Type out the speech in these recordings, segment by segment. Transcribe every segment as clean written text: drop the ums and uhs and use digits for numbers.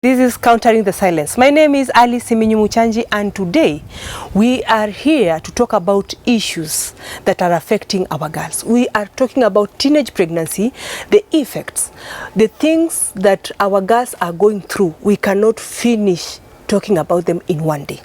This is Countering the Silence. My name is Ali Siminyu Millicent, and today we are here to talk about issues that are affecting our girls. We are talking about teenage pregnancy, the effects, the things that our girls are going through. We cannot finish talking about them in one day.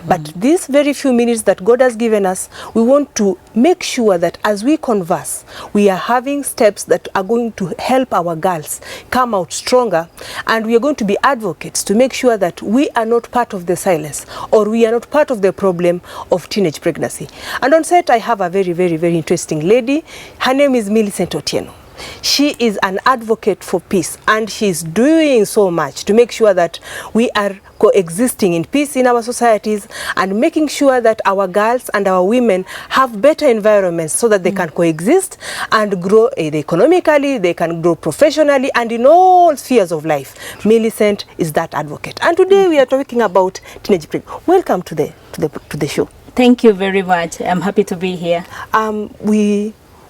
But these very few minutes that God has given us, we want to make sure that as we converse, we are having steps that are going to help our girls come out stronger, and we are going to be advocates to make sure that we are not part of the silence, or we are not part of the problem of teenage pregnancy. And on set, I have a very interesting lady. Her name is Millicent Otieno. She is an advocate for peace, and she's doing so much to make sure that we are coexisting in peace in our societies, and making sure that our girls and our women have better environments so that they can coexist and grow economically, they can grow professionally, and in all spheres of life. Millicent is that advocate. And today we are talking about teenage pregnancy. Welcome to the show. Thank you very much. I'm happy to be here.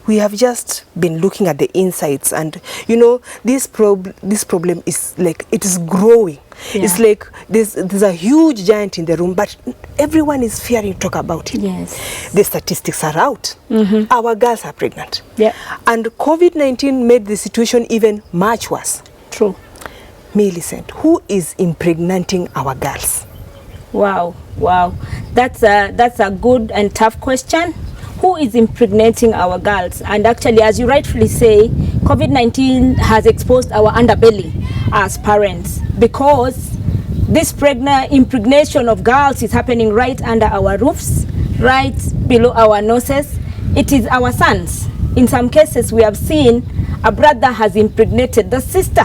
We have just been looking at the insights, and you know, this problem is like, it is growing. Yeah. It's like there's a huge giant in the room, but everyone is fearing to talk about it. Yes. The statistics are out. Our girls are pregnant. Yeah. And COVID-19 made the situation even much worse. True. Millicent, who is impregnating our girls? Wow. That's a good and tough question. Who is impregnating our girls? And actually, as you rightfully say, COVID-19 has exposed our underbelly as parents, because this impregnation of girls is happening right under our roofs, right below our noses. It is our sons. In some cases, we have seen a brother has impregnated the sister.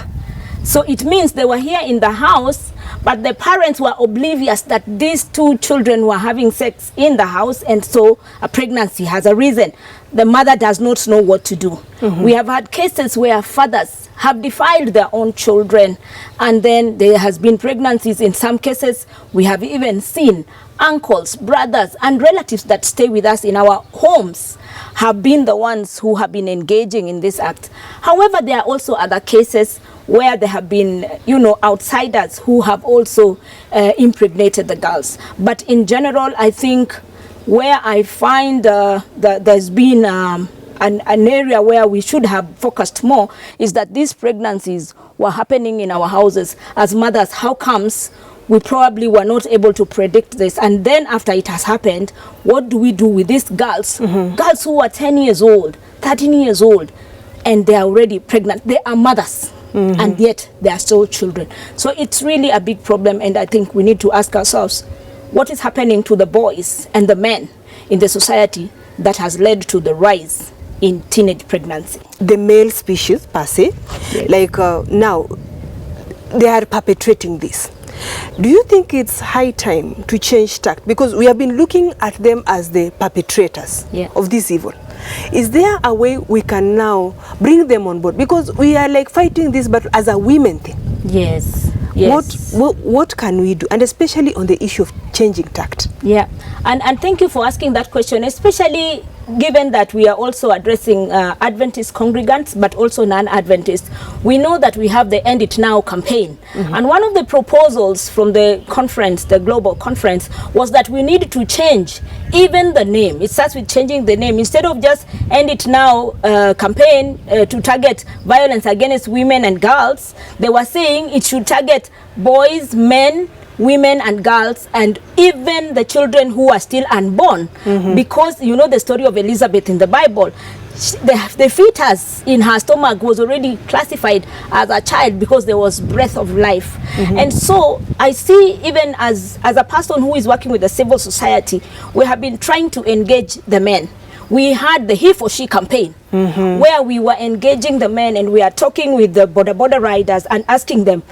So it means they were here in the house, but the parents were oblivious that these two children were having sex in the house, and so a pregnancy has arisen. The mother does not know what to do. We have had cases where fathers have defiled their own children, and then there has been pregnancies. In some cases, we have even seen uncles, brothers, and relatives that stay with us in our homes have been the ones who have been engaging in this act. However, there are also other cases where there have been, outsiders who have also impregnated the girls. But in general, I think where I find there's been an area where we should have focused more is that these pregnancies were happening in our houses. As mothers, how comes we probably were not able to predict this? And then after it has happened, what do we do with these girls? Girls who are 10 years old, 13 years old, and they are already pregnant. They are mothers. And yet they are still children. So it's really a big problem, and I think we need to ask ourselves what is happening to the boys and the men in the society that has led to the rise in teenage pregnancy. The male species per se, yes. Now they are perpetrating this. Do you think it's high time to change tact? Because we have been looking at them as the perpetrators of this evil. Is there a way we can now bring them on board? Because we are like fighting this, but as a women thing. Yes. What can we do? And especially on the issue of changing tact. Yeah. And thank you for asking that question, especially given that we are also addressing Adventist congregants, but also non-Adventist. We know that we have the End It Now campaign. And one of the proposals from the conference, the global conference, was that we need to change even the name. It starts with changing the name. Instead of just End It Now campaign to target violence against women and girls, they were saying it should target boys, men, women and girls, and even the children who are still unborn. Because you know the story of Elizabeth in the Bible. The fetus in her stomach was already classified as a child because there was breath of life. And so I see, even as a person who is working with the civil society, we have been trying to engage the men. We had the He for She campaign, where we were engaging the men, and we are talking with the border riders and asking them,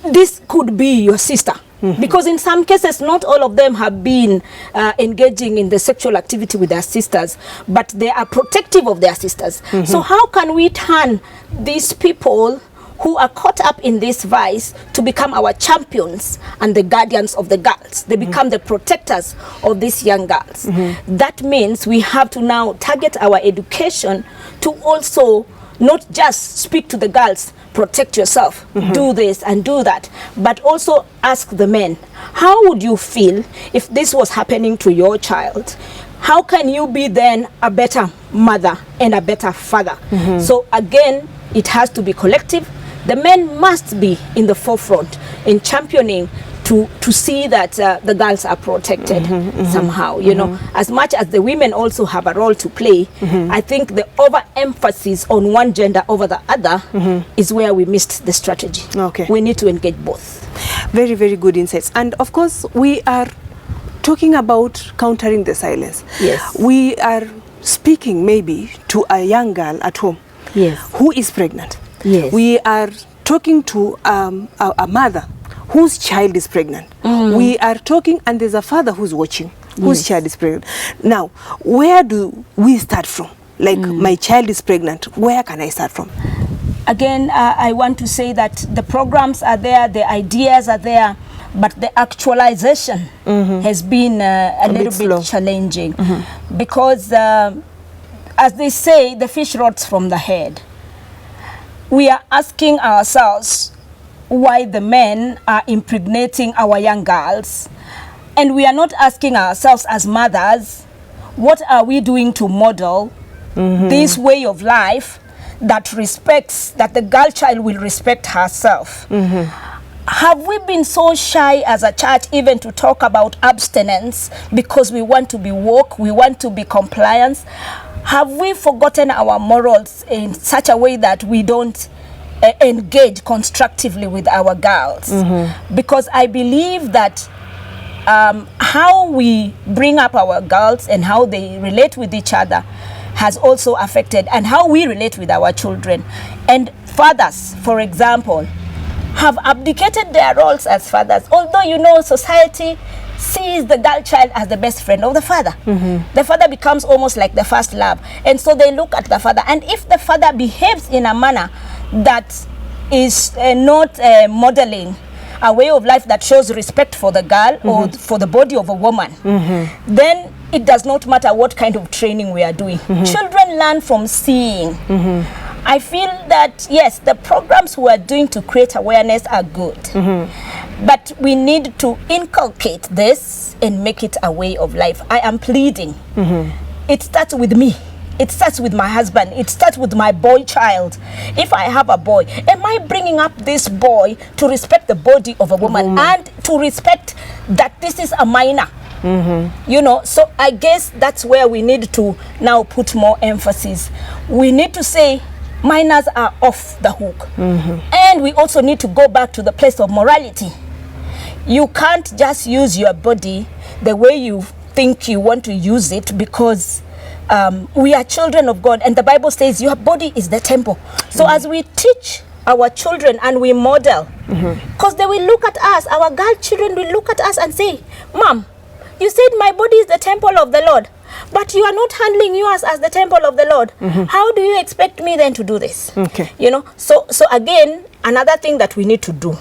this could be your sister. Because in some cases, not all of them have been engaging in the sexual activity with their sisters, but they are protective of their sisters. So how can we turn these people who are caught up in this vice to become our champions and the guardians of the girls? They become the protectors of these young girls. That means we have to now target our education to also not just speak to the girls, protect yourself, do this and do that, but also ask the men, how would you feel if this was happening to your child? How can you be then a better mother and a better father? So again, it has to be collective. The men must be in the forefront in championing to see that the girls are protected somehow, you know. As much as the women also have a role to play, I think the overemphasis on one gender over the other is where we missed the strategy. Okay. We need to engage both. Very, very good insights. And of course, we are talking about countering the silence. Yes. We are speaking maybe to a young girl at home who is pregnant. Yes. We are talking to a mother whose child is pregnant. We are talking, and there's a father who's watching, whose child is pregnant. Now, where do we start from? Like, my child is pregnant, where can I start from? Again, I want to say that the programs are there, the ideas are there, but the actualization has been a little bit challenging because, as they say, the fish rots from the head. We are asking ourselves why the men are impregnating our young girls, and we are not asking ourselves as mothers, what are we doing to model this way of life that respects, that the girl child will respect herself? Have we been so shy as a church even to talk about abstinence because we want to be woke, we want to be compliant? Have we forgotten our morals in such a way that we don't engage constructively with our girls? Because I believe that how we bring up our girls and how they relate with each other has also affected, and how we relate with our children. And fathers, for example, have abdicated their roles as fathers, although, you know, society sees the girl child as the best friend of the father. The father becomes almost like the first love, and so they look at the father, and if the father behaves in a manner that is not modeling a way of life that shows respect for the girl or for the body of a woman, then it does not matter what kind of training we are doing. Children learn from seeing. I feel that, yes, the programs we are doing to create awareness are good, but we need to inculcate this and make it a way of life. I am pleading. It starts with me. It starts with my husband. It starts with my boy child. If I have a boy, am I bringing up this boy to respect the body of a woman and to respect that this is a minor? You know, so I guess that's where we need to now put more emphasis. We need to say minors are off the hook. And we also need to go back to the place of morality. You can't just use your body the way you think you want to use it, because we are children of God, and the Bible says your body is the temple. So as we teach our children and we model, because they will look at us, our girl children will look at us and say, Mom, you said my body is the temple of the Lord, but you are not handling yours as the temple of the Lord. How do you expect me then to do this? You know, so again, another thing that we need to do,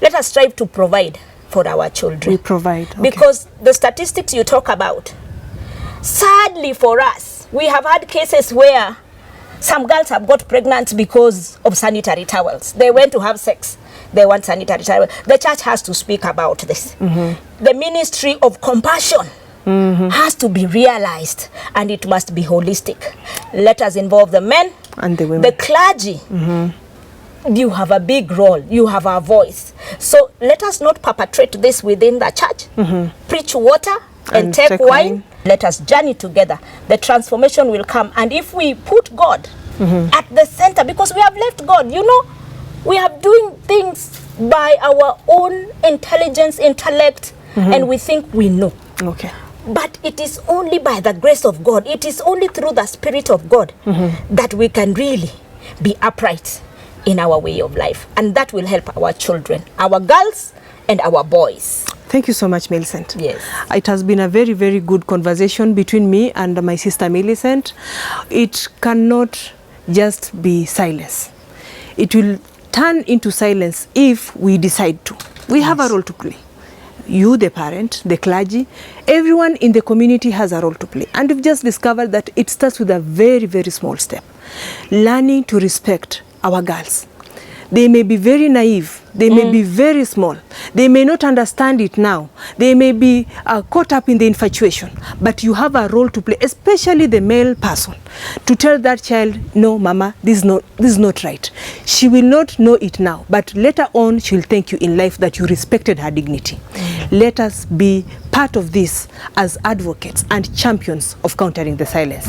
let us strive to provide for our children. We provide. Because the statistics you talk about, sadly for us, we have had cases where some girls have got pregnant because of sanitary towels. They went to have sex. They want sanitary towels. The church has to speak about this. The ministry of compassion has to be realized, and it must be holistic. Let us involve the men and the women. The clergy. You have a big role. You have a voice. So let us not perpetrate this within the church. Preach water and take wine. Let us journey together. The transformation will come. And if we put God at the center, because we have left God, you know, we are doing things by our own intelligence, intellect, and we think we know. But it is only by the grace of God, it is only through the Spirit of God that we can really be upright in our way of life. And that will help our children, our girls and our boys. Thank you so much, Millicent. Yes. It has been a very, very good conversation between me and my sister Millicent. It cannot just be silence. It will turn into silence if we decide to. We have a role to play. You, the parent, the clergy, everyone in the community has a role to play. And we've just discovered that it starts with a very, very small step. learning to respect our girls. They may be very naive, they may be very small, they may not understand it now, they may be caught up in the infatuation, but you have a role to play, especially the male person, to tell that child, no mama, this is not right. She will not know it now, but later on she will thank you in life that you respected her dignity. Let us be part of this as advocates and champions of countering the silence.